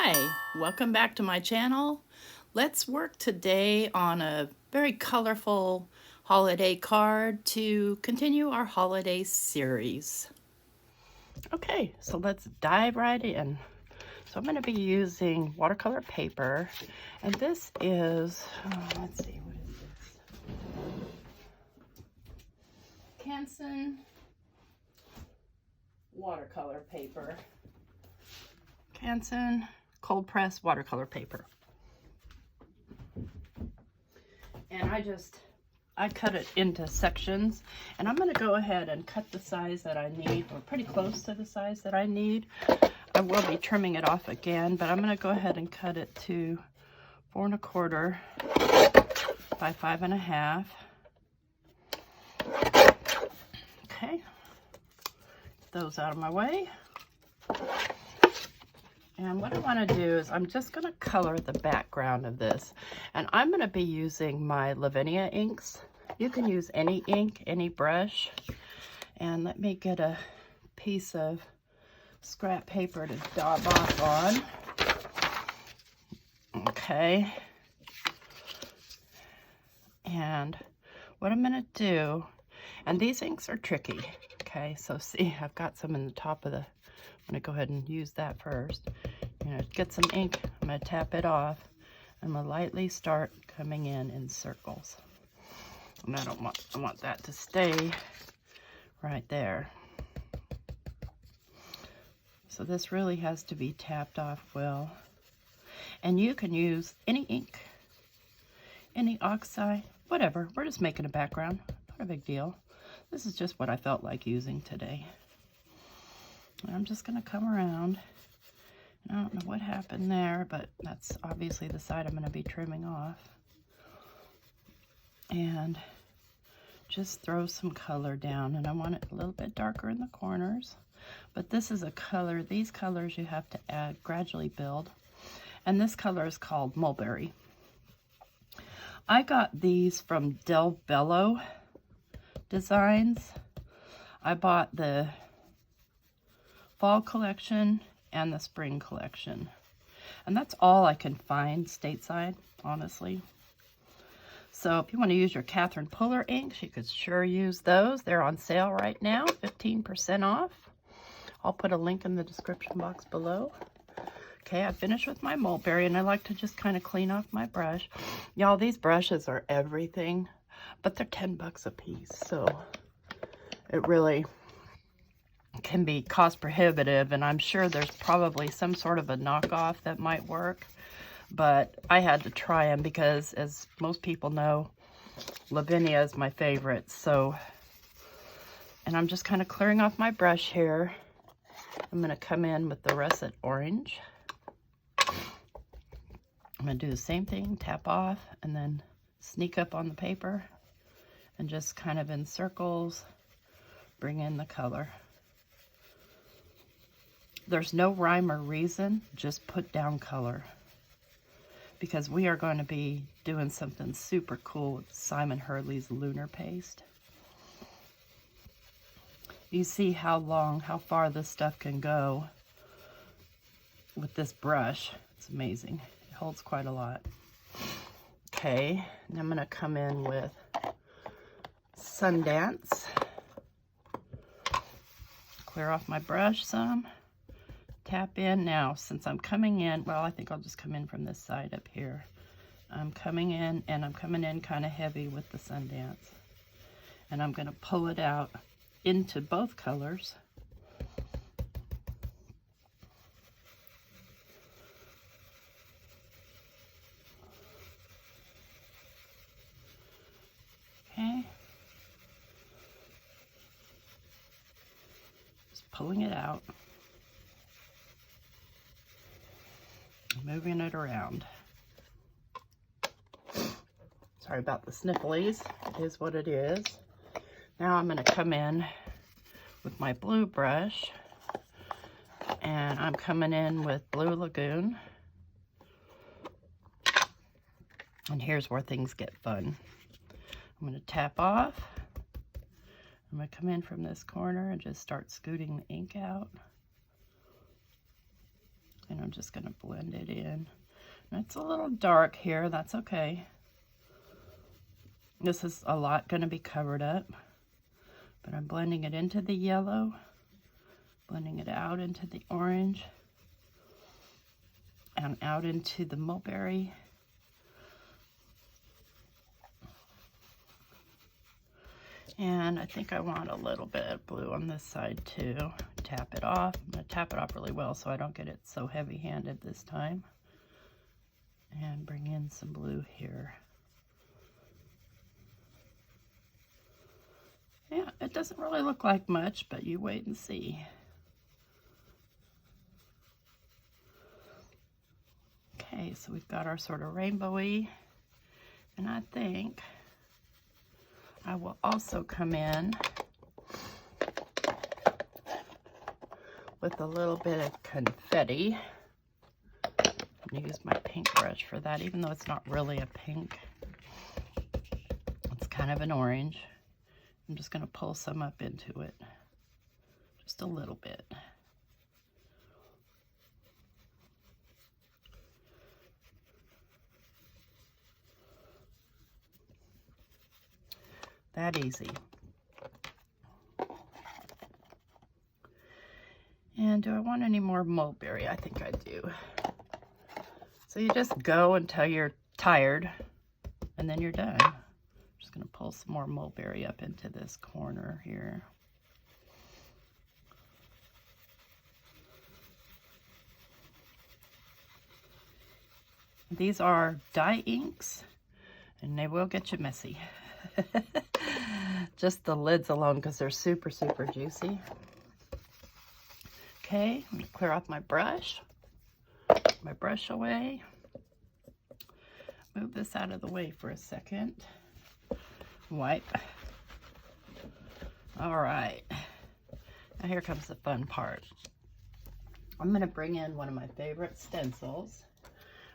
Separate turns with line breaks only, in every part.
Hi, welcome back to my channel. Let's work today on a very colorful holiday card to continue our holiday series. Okay, so let's dive right in. So I'm going to be using watercolor paper, and this is, let's see, what is this? Canson watercolor paper. Canson cold press watercolor paper. And I cut it into sections, and I'm going to go ahead and cut the size that I need, or pretty close to the size that I need. I will be trimming it off again, but I'm going to go ahead and cut it to 4 1/4 by 5 1/2. Okay, get those out of my way. And what I want to do is I'm just going to color the background of this. And I'm going to be using my Lavinia inks. You can use any ink, any brush. And let me get a piece of scrap paper to daub off on. Okay. And what I'm going to do, and these inks are tricky. Okay, so see, I've got some in the top of the, I'm going to go ahead and use that first. Get some ink, I'm going to tap it off. I'm going to lightly start coming in circles. And I want that to stay right there. So this really has to be tapped off well. And you can use any ink, any oxide, whatever. We're just making a background, not a big deal. This is just what I felt like using today. And I'm just going to come around. I don't know what happened there, but that's obviously the side I'm going to be trimming off. And just throw some color down. And I want it a little bit darker in the corners. But this is a color, these colors you have to add, gradually build. And this color is called Mulberry. I got these from Del Bello Designs. I bought the fall collection and the spring collection, and that's all I can find stateside, honestly. So if you want to use your Catherine Puller inks, you could sure use those. They're on sale right now, 15% off. I'll put a link in the description box below. Okay, I finished with my Mulberry, and I like to just kind of clean off my brush. Y'all, these brushes are everything, but they're 10 bucks a piece, so it really can be cost prohibitive, and I'm sure there's probably some sort of a knockoff that might work, but I had to try them because, as most people know, Lavinia is my favorite. So, and I'm just kind of clearing off my brush here. I'm going to come in with the russet orange. I'm going to do the same thing, tap off, and then sneak up on the paper and just kind of in circles bring in the color. There's no rhyme or reason, just put down color, because we are going to be doing something super cool with Simon Hurley's Lunar Paste. You see how far this stuff can go with this brush. It's amazing. It holds quite a lot. Okay, and I'm going to come in with Sundance. Clear off my brush some. Tap in now. Since I'm coming in, well, I think I'll just come in from this side up here. I'm coming in, and I'm coming in kind of heavy with the Sundance. And I'm going to pull it out into both colors. Okay. Just pulling it out. Moving it around. Sorry about the snifflies. It is what it is. Now I'm going to come in with my blue brush, and I'm coming in with Blue Lagoon. And here's where things get fun. I'm going to tap off. I'm going to come in from this corner and just start scooting the ink out. And I'm just going to blend it in. And it's a little dark here, that's okay. This is a lot going to be covered up, but I'm blending it into the yellow, blending it out into the orange, and out into the mulberry. And I think I want a little bit of blue on this side too. Tap it off. I'm going to tap it off really well so I don't get it so heavy-handed this time. And bring in some blue here. Yeah, it doesn't really look like much, but you wait and see. Okay, so we've got our sort of rainbowy, and I think I will also come in with a little bit of confetti. I'm going to use my pink brush for that, even though it's not really a pink. It's kind of an orange. I'm just going to pull some up into it, just a little bit. That easy. And do I want any more mulberry? I think I do. So you just go until you're tired, and then you're done. I'm just going to pull some more mulberry up into this corner here. These are dye inks, and they will get you messy. Just the lids alone, because they're super, super juicy. Okay, I'm going to clear off my brush. Put my brush away. Move this out of the way for a second. Wipe. All right. Now here comes the fun part. I'm going to bring in one of my favorite stencils,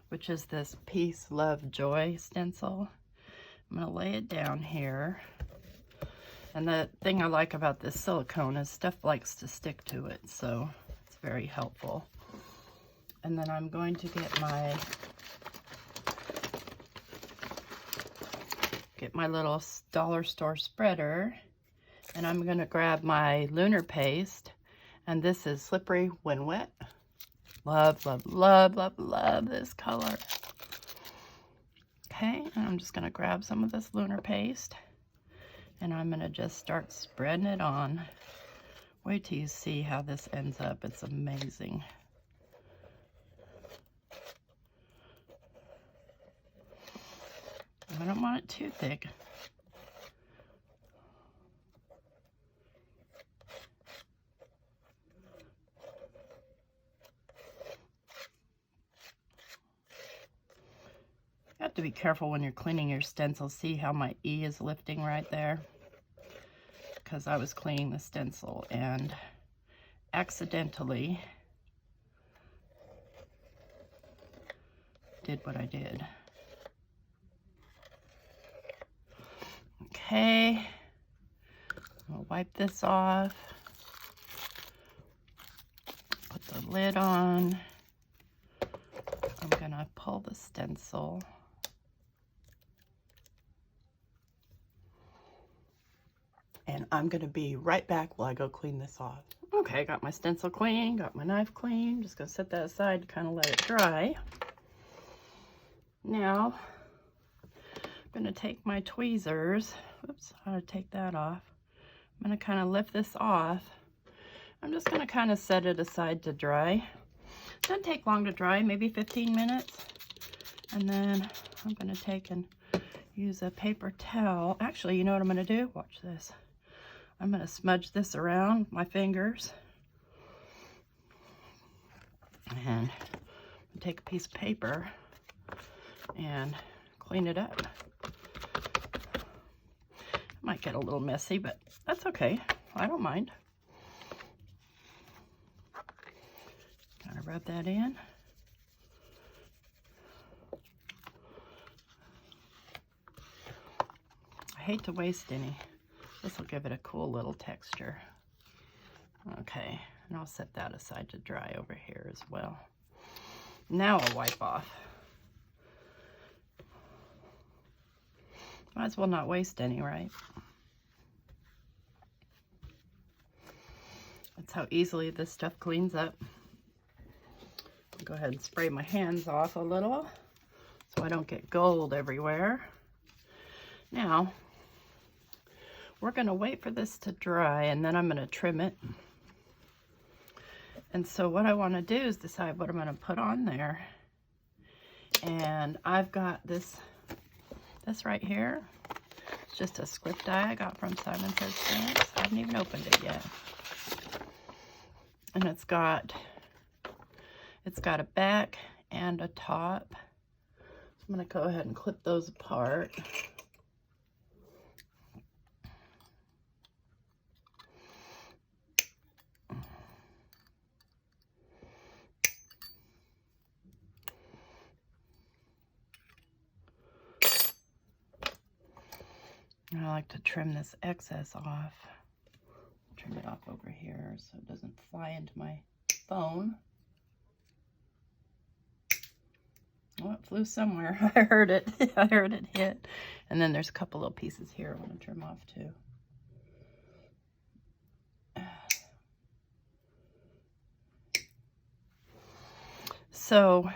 which is this Peace, Love, Joy stencil. I'm going to lay it down here. And the thing I like about this silicone is stuff likes to stick to it, so it's very helpful. And then I'm going to get my little dollar store spreader, and I'm going to grab my Lunar Paste, and this is Slippery When Wet. Love, love, love, love, love this color. Okay, and I'm just going to grab some of this Lunar Paste, and I'm going to just start spreading it on. Wait till you see how this ends up. It's amazing. I don't want it too thick. You have to be careful when you're cleaning your stencil. See how my E is lifting right there? Because I was cleaning the stencil and accidentally did what I did. Okay, I'll wipe this off, put the lid on. I'm gonna pull the stencil. And I'm gonna be right back while I go clean this off. Okay, got my stencil clean, got my knife clean. Just gonna set that aside to kind of let it dry. Now, I'm gonna take my tweezers. Oops, how to take that off. I'm gonna kind of lift this off. I'm just gonna kind of set it aside to dry. Doesn't take long to dry, maybe 15 minutes. And then I'm gonna take and use a paper towel. Actually, you know what I'm gonna do? Watch this. I'm gonna smudge this around my fingers. And take a piece of paper and clean it up. Might get a little messy, but that's okay. I don't mind. Kind of rub that in. I hate to waste any. This will give it a cool little texture. Okay, and I'll set that aside to dry over here as well. Now I'll wipe off. Might as well not waste any, right? That's how easily this stuff cleans up. I'll go ahead and spray my hands off a little so I don't get gold everywhere. Now, we're going to wait for this to dry, and then I'm going to trim it. And so what I want to do is decide what I'm going to put on there. And I've got this right here. It's just a script die I got from Simon Hurley Lunar Paste. I haven't even opened it yet. And it's got a back and a top. So I'm going to go ahead and clip those apart. I like to trim this excess off. Trim it off over here so it doesn't fly into my phone. Oh, it flew somewhere. I heard it. I heard it hit. And then there's a couple little pieces here I want to trim off too. So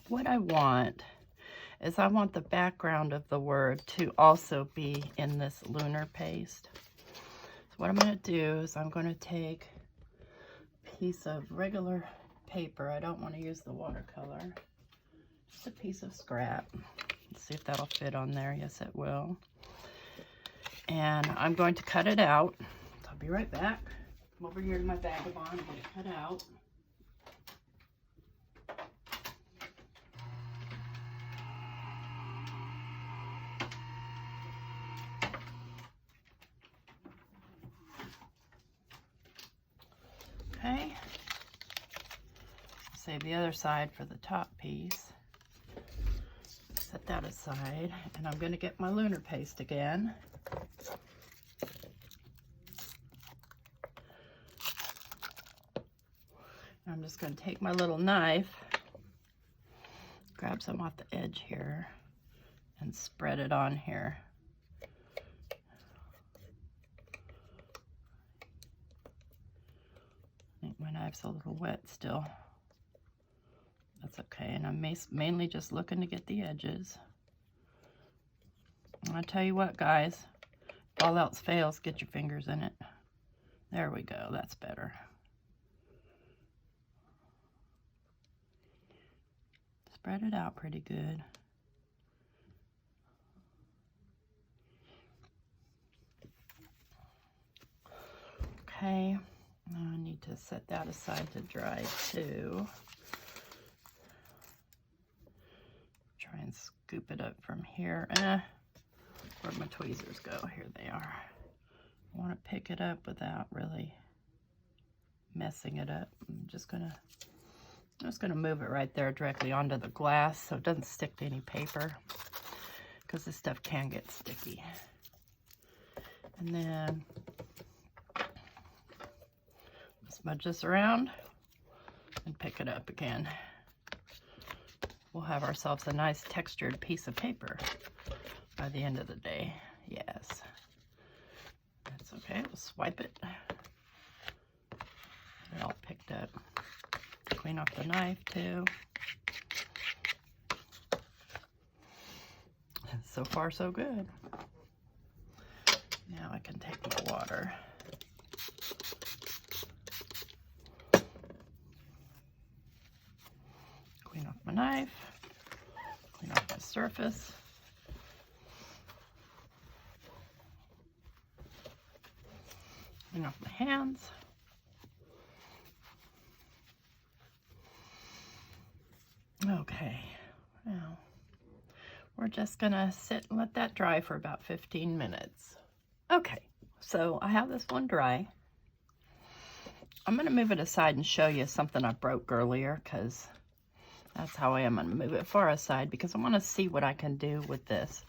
what I want is I want the background of the word to also be in this lunar paste. So what I'm going to do is I'm going to take a piece of regular paper. I don't want to use the watercolor. Just a piece of scrap. Let's see if that'll fit on there. Yes, it will. And I'm going to cut it out. So I'll be right back. Come over here to my vagabond. I'm going to cut out. Okay, save the other side for the top piece. Set that aside, and I'm going to get my lunar paste again. I'm just going to take my little knife, grab some off the edge here, and spread it on here. My knife's a little wet still. That's okay, and I'm mainly just looking to get the edges. And I'll tell you what, guys, if all else fails, get your fingers in it. There we go, that's better. Spread it out pretty good. Okay. I need to set that aside to dry too. Try and scoop it up from here. Where'd my tweezers go? Here they are. I want to pick it up without really messing it up. I'm just gonna move it right there directly onto the glass so it doesn't stick to any paper, because this stuff can get sticky. And then smudge this around and pick it up again. We'll have ourselves a nice textured piece of paper by the end of the day. Yes, that's okay. We'll swipe it. Get it all picked up. Clean off the knife too. So far, so good. Now I can take my water. Clean off my knife, clean off my surface. Clean off my hands. Okay, now we're just gonna sit and let that dry for about 15 minutes. Okay, so I have this one dry. I'm gonna move it aside and show you something I broke earlier, because that's how I am. I'm going to move it far aside because I want to see what I can do with this.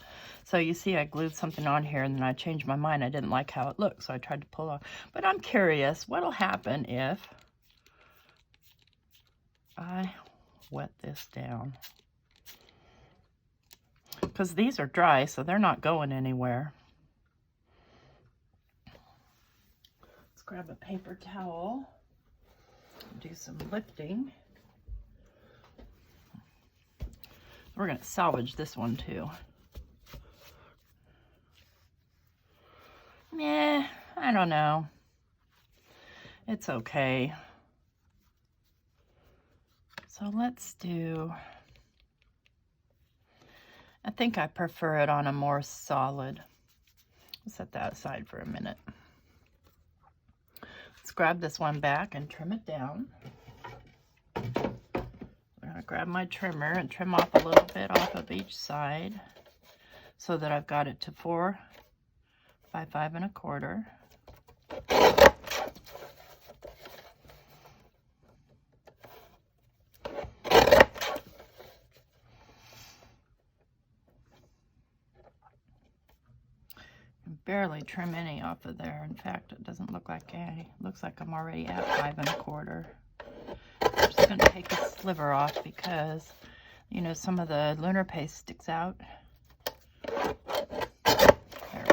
So you see I glued something on here and then I changed my mind. I didn't like how it looked, so I tried to pull off. But I'm curious what'll happen if I wet this down. Because these are dry, so they're not going anywhere. Let's grab a paper towel, do some lifting. We're going to salvage this one too. Yeah, I don't know. It's okay. So let's do, I think I prefer it on a more solid. I'll set that aside for a minute. Let's grab this one back and trim it down. I'm going to grab my trimmer and trim off a little bit off of each side so that I've got it to 4 by 5 1/4. Barely trim any off of there. In fact, it doesn't look like any. Looks like I'm already at 5 1/4. I'm just going to take a sliver off because, you know, some of the lunar paste sticks out. There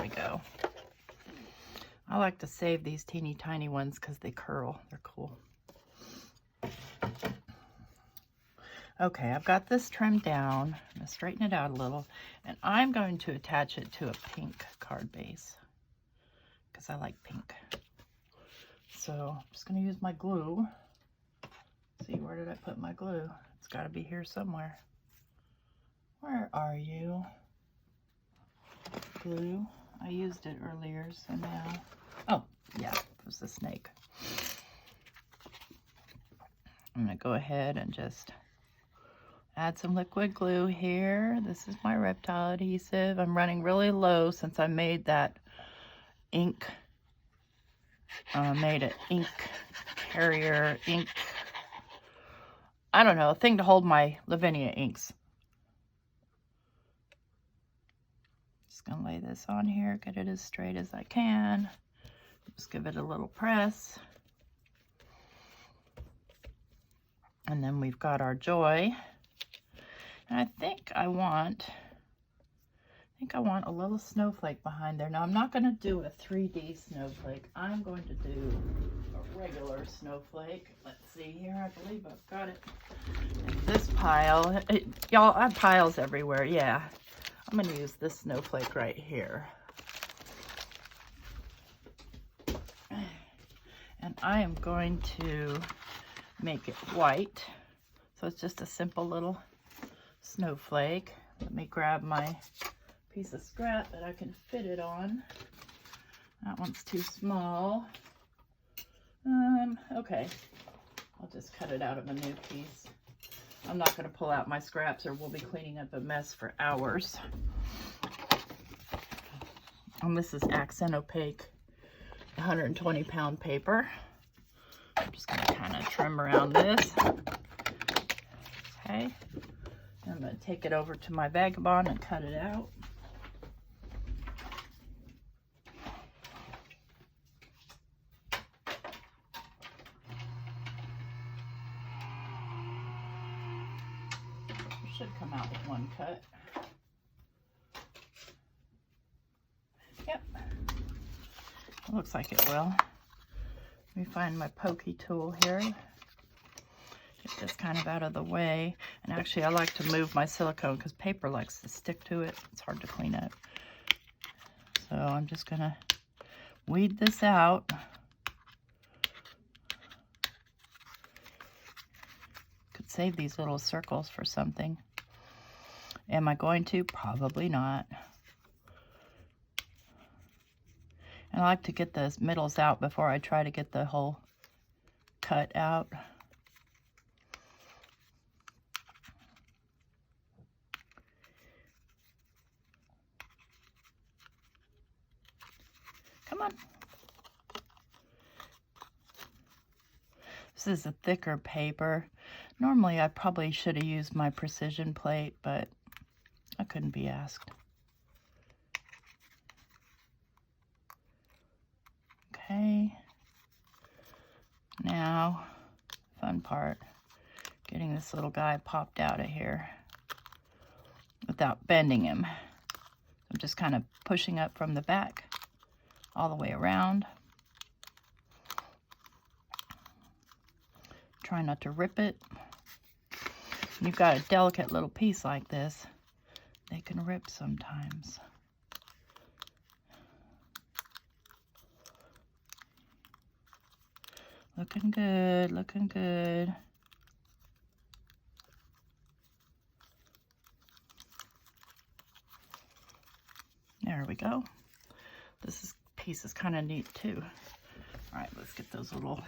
we go. I like to save these teeny tiny ones because they curl. They're cool. Okay, I've got this trimmed down. I'm going to straighten it out a little, and I'm going to attach it to a pink card base because I like pink. So I'm just going to use my glue. Let's see, where did I put my glue? It's got to be here somewhere. Where are you? Glue. I used it earlier, so now... Oh, yeah, it was the snake. I'm going to go ahead and just add some liquid glue here. This is my reptile adhesive. I'm running really low since I made that ink. Made an ink carrier, ink, I don't know, a thing to hold my Lavinia inks. Just gonna lay this on here, get it as straight as I can. Just give it a little press. And then we've got our joy. And I think I want a little snowflake behind there. Now I'm not going to do a 3D snowflake. I'm going to do a regular snowflake. Let's see here. I believe I've got it in this pile. Y'all, I have piles everywhere. Yeah. I'm going to use this snowflake right here. And I am going to make it white. So it's just a simple little snowflake. Let me grab my piece of scrap that I can fit it on. That one's too small. Okay. I'll just cut it out of a new piece. I'm not going to pull out my scraps or we'll be cleaning up a mess for hours. And this is accent opaque 120-pound paper. I'm just going to kind of trim around this. Okay. I'm going to take it over to my vagabond and cut it out. It should come out with one cut. Yep. It looks like it will. Let me find my pokey tool here. Get this kind of out of the way. And actually I like to move my silicone because paper likes to stick to it. It's hard to clean up. So I'm just gonna weed this out. Could save these little circles for something. Am I going to? Probably not. And I like to get the middles out before I try to get the whole cut out. Come on. This is a thicker paper. Normally I probably should have used my precision plate, but I couldn't be asked. Okay. Now, fun part. getting this little guy popped out of here without bending him. I'm just kind of pushing up from the back all the way around. Try not to rip it. When you've got a delicate little piece like this, they can rip sometimes. Looking good, looking good. There we go. Piece is kind of neat too. All right, let's get those little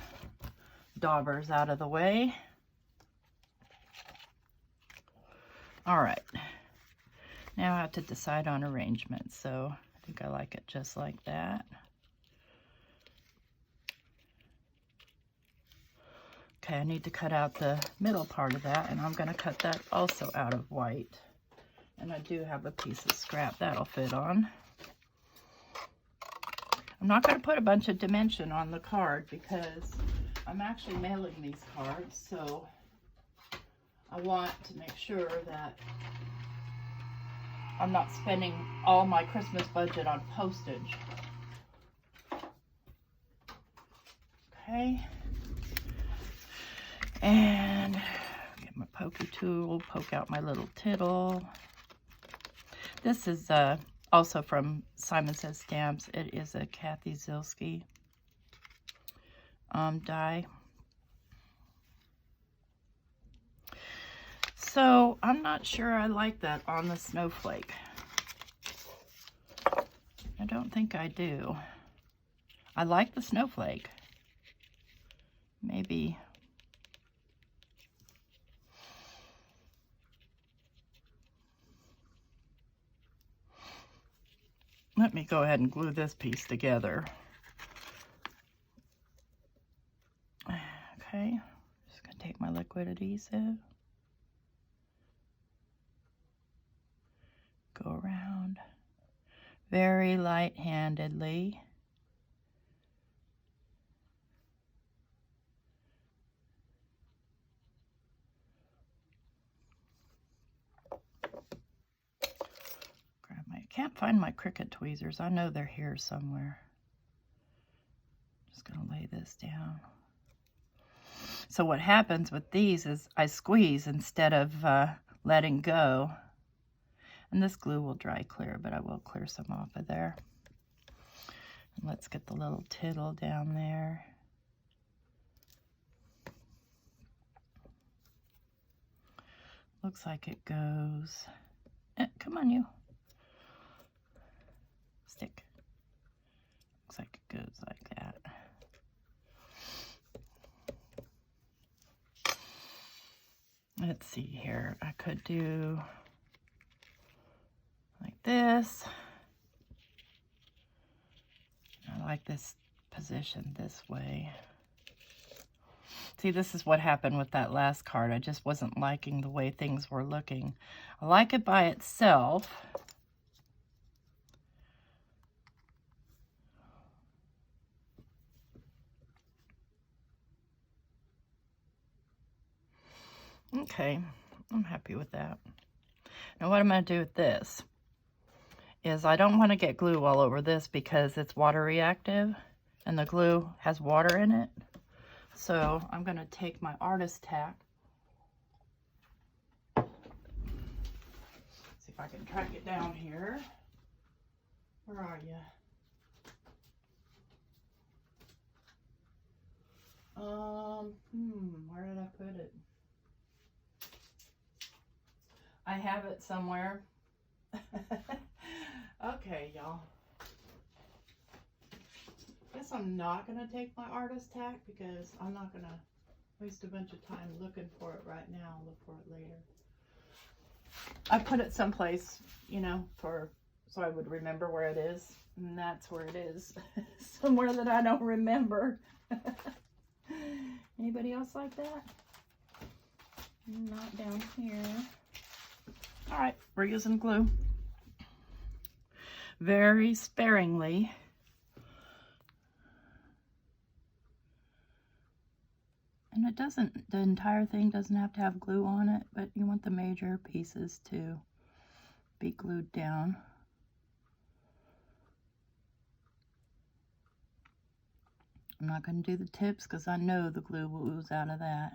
daubers out of the way. All right, now I have to decide on arrangement. So I think I like it just like that. Okay, I need to cut out the middle part of that, and I'm going to cut that also out of white. And I do have a piece of scrap that'll fit on. I'm not going to put a bunch of dimension on the card because I'm actually mailing these cards, so I want to make sure that I'm not spending all my Christmas budget on postage. Okay. And get my pokey tool, poke out my little tittle. This is also from Simon Says Stamps. It is a Kathy Zilski die. So I'm not sure I like that on the Snowflake. I don't think I do. I like the Snowflake. Maybe. Let me go ahead and glue this piece together. Okay, just gonna take my liquid adhesive. Go around very light-handedly. Can't find my Cricut tweezers. I know they're here somewhere. Just gonna lay this down. So what happens with these is I squeeze instead of letting go. And this glue will dry clear, but I will clear some off of there. And let's get the little tittle down there. Looks like it goes. Come on, you. Stick. Looks like it goes like that. Let's see here. I could do like this. I like this position this way. See, this is what happened with that last card. I just wasn't liking the way things were looking. I like it by itself. Okay, I'm happy with that. Now what I'm going to do with this is I don't want to get glue all over this because it's water reactive and the glue has water in it. So I'm going to take my artist tack. See if I can track it down here. Where are you? Where did I put it? I have it somewhere. Okay, y'all. Guess I'm not going to take my artist tack because I'm not going to waste a bunch of time looking for it right now. I'll look for it later. I put it someplace, you know, so I would remember where it is. And that's where it is. Somewhere that I don't remember. Anybody else like that? Not down here. All right, we're using glue. Very sparingly. And And it doesn't, the entire thing doesn't have to have glue on it, but you want the major pieces to be glued down. I'm not going to do the tips because I know the glue will ooze out of that.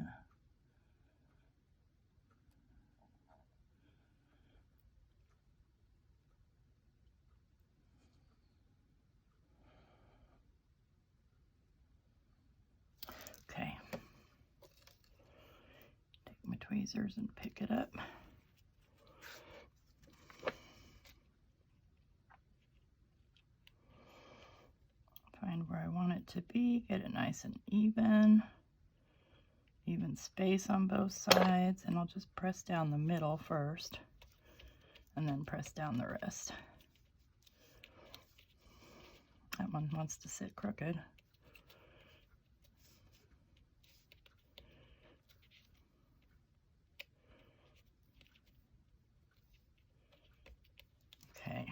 Okay. Take my tweezers and pick it up. Find where I want it to be, get it nice and even space on both sides, and I'll just press down the middle first and then press down the rest. That one wants to sit crooked. Okay.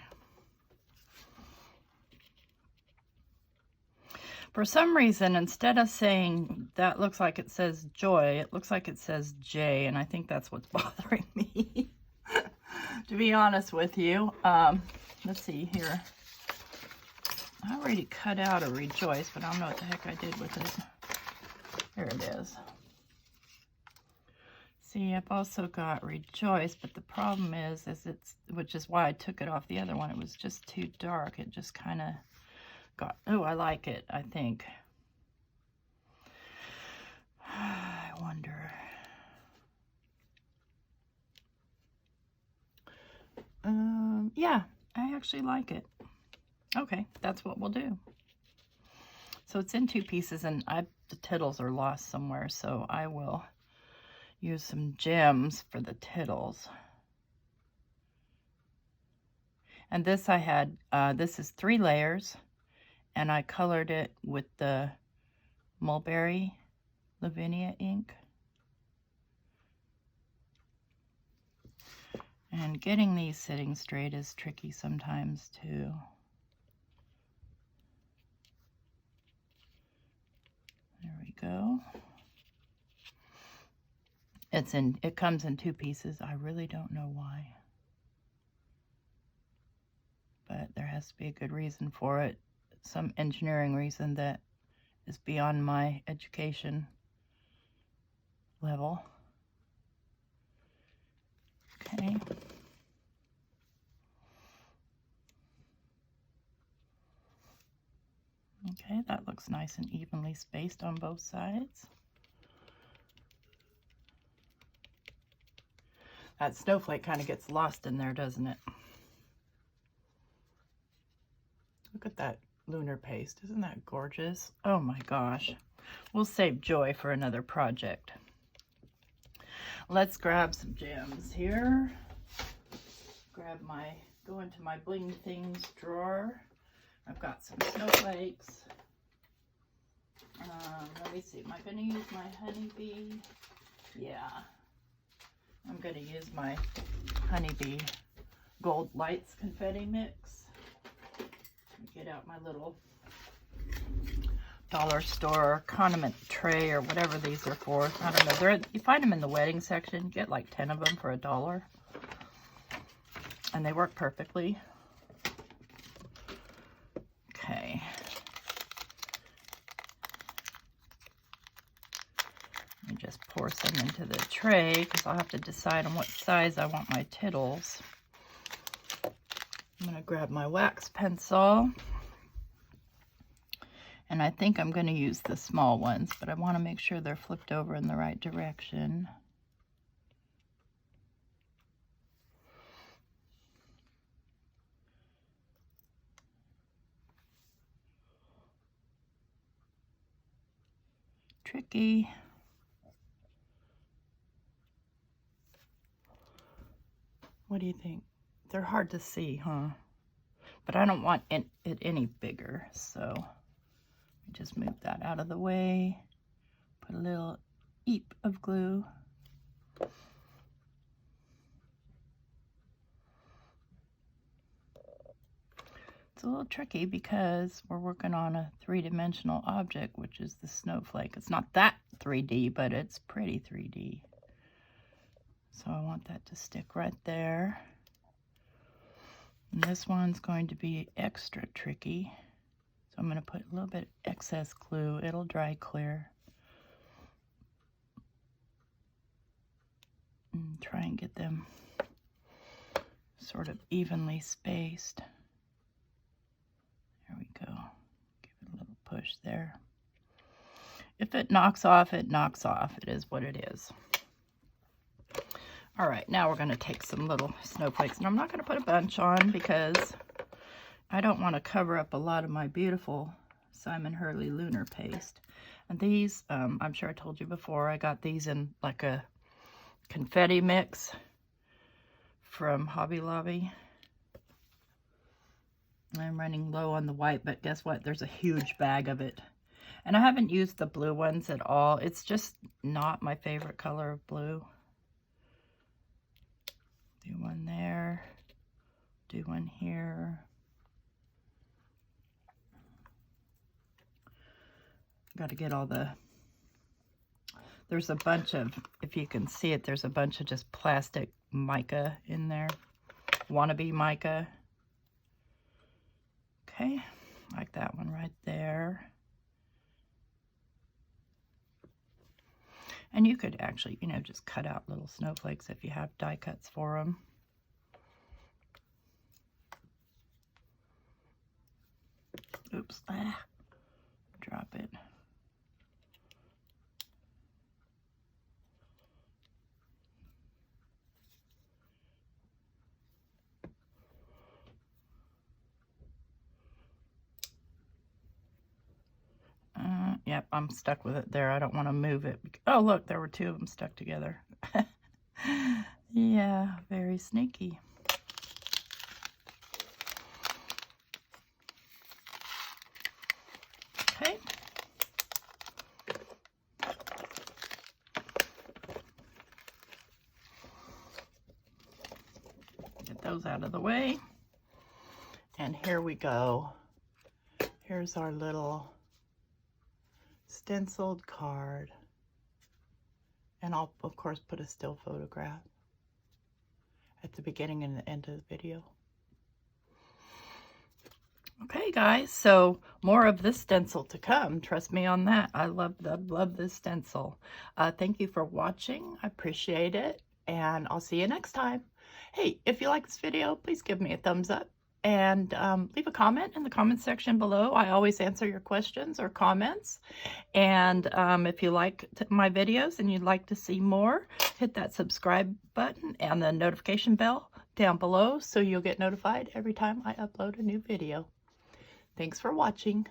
For some reason, instead of saying that looks like it says joy, it looks like it says J, and I think that's what's bothering me, to be honest with you. Let's see here. I already cut out a rejoice, but I don't know what the heck I did with it. Here it is. See, I've also got rejoice, but the problem is it's, which is why I took it off the other one. It was just too dark. It just kind of got, oh, I like it, I think. I wonder. Yeah, I actually like it. Okay, that's what we'll do. So it's in two pieces, and the tittles are lost somewhere, so I will use some gems for the tittles. And this I had, this is 3 layers, and I colored it with the Mulberry Lavinia ink. And getting these sitting straight is tricky sometimes too. There we go. It comes in 2 pieces. I really don't know why. But there has to be a good reason for it. Some engineering reason that is beyond my education level. Okay. Okay, that looks nice and evenly spaced on both sides. That snowflake kind of gets lost in there, doesn't it? Look at that lunar paste. Isn't that gorgeous? Oh my gosh. We'll save joy for another project. Let's grab some gems here. Go into my bling things drawer. I've got some snowflakes. Let me see. Am I going to use my honeybee? Yeah. I'm going to use my honeybee gold lights confetti mix. Get out my little dollar store condiment tray or whatever these are for. I don't know. You find them in the wedding section. You get like 10 of them for $1. And they work perfectly. Okay. Let me just pour some into the tray because I'll have to decide on what size I want my tittles. I'm going to grab my wax pencil. And I think I'm going to use the small ones, but I want to make sure they're flipped over in the right direction. Tricky. What do you think? They're hard to see, huh? But I don't want it any bigger, so just move that out of the way. Put a little heap of glue. It's a little tricky because we're working on a 3-dimensional object, which is the snowflake. It's not that 3D, but it's pretty 3D. So I want that to stick right there. And this one's going to be extra tricky. So I'm going to put a little bit of excess glue. It'll dry clear. And try and get them sort of evenly spaced. There we go. Give it a little push there. If it knocks off, it knocks off. It is what it is. All right, now we're going to take some little snowflakes. And I'm not going to put a bunch on because I don't want to cover up a lot of my beautiful Simon Hurley Lunar Paste. And these, I'm sure I told you before, I got these in like a confetti mix from Hobby Lobby. I'm running low on the white, but guess what? There's a huge bag of it. And I haven't used the blue ones at all. It's just not my favorite color of blue. Do one there. Do one here. Got to get all the... There's a bunch of, if you can see it, there's a bunch of just plastic mica in there. Wannabe mica. Okay, like that one right there. And you could actually, you know, just cut out little snowflakes if you have die cuts for them. Oops, drop it. Yep, I'm stuck with it there. I don't want to move it. Oh, look, there were two of them stuck together. Yeah, very sneaky. Okay. Get those out of the way. And here we go. Here's our little stenciled card, and I'll of course put a still photograph at the beginning and the end of the video. Okay guys, so more of this stencil to come, trust me on that. I love this stencil. Thank you for watching, I appreciate it, and I'll see you next time. Hey, if you like this video, please give me a thumbs up and leave a comment in the comment section below. I always answer your questions or comments. And if you like my videos and you'd like to see more, hit that subscribe button and the notification bell down below so you'll get notified every time I upload a new video. Thanks for watching.